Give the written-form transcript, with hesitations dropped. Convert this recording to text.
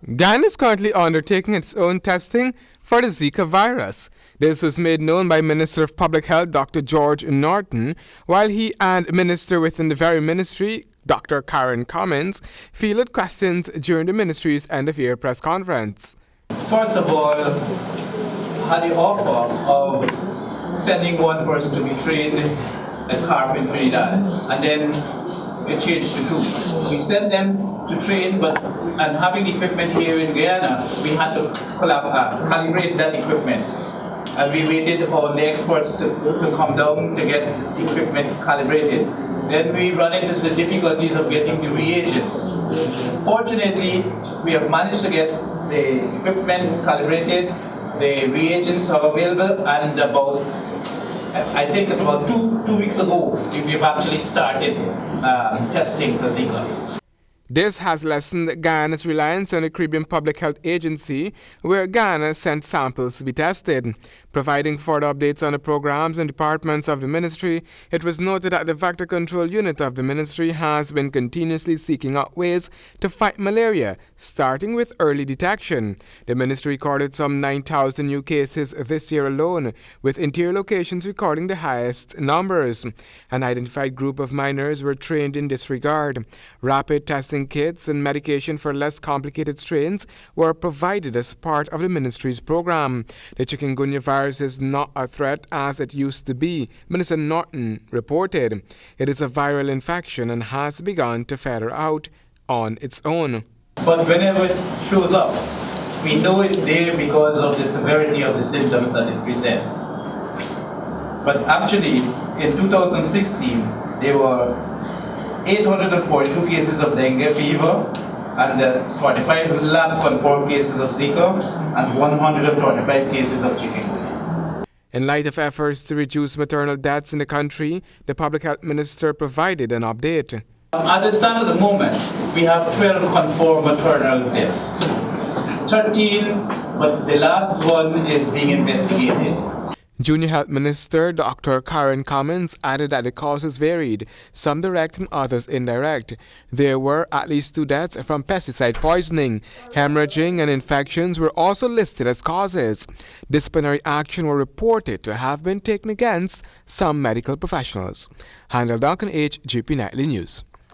Ghana is currently undertaking its own testing for the Zika virus. This was made known by Minister of Public Health Dr. George Norton, while he and Minister within the very ministry, Dr. Karen Cummins, fielded questions during the ministry's end-of-year press conference. First of all, had the offer of sending one person to be trained at CARP in Trinidad, and then it changed to two. We sent them to train, and having the equipment here in Guyana, we had to calibrate that equipment. And we waited on the experts to come down to get the equipment calibrated. Then we run into the difficulties of getting the reagents. Fortunately, we have managed to get the equipment calibrated, the reagents are available, and I think it's about two weeks ago, we've actually started testing for Zika. This has lessened Ghana's reliance on the Caribbean Public Health Agency, where Ghana sent samples to be tested. Providing further updates on the programs and departments of the ministry, it was noted that the Vector Control Unit of the ministry has been continuously seeking out ways to fight malaria, starting with early detection. The ministry recorded some 9,000 new cases this year alone, with interior locations recording the highest numbers. An identified group of miners were trained in this regard. Rapid testing kits and medication for less complicated strains were provided as part of the ministry's program. The chikungunya virus is not a threat as it used to be, Minister Norton reported. It is a viral infection and has begun to feather out on its own. But whenever it shows up, we know it's there because of the severity of the symptoms that it presents. But actually, in 2016, there were 842 cases of dengue fever and 25 lab-confirmed cases of Zika and 125 cases of chikungunya. In light of efforts to reduce maternal deaths in the country, the Public Health Minister provided an update. As it stands at the moment, we have 12 confirmed maternal deaths. 13, but the last one is being investigated. Junior Health Minister Dr. Karen Cummins added that the causes varied, some direct and others indirect. There were at least 2 deaths from pesticide poisoning. Hemorrhaging and infections were also listed as causes. Disciplinary action were reported to have been taken against some medical professionals. Handel Duncan, HGP Nightly News.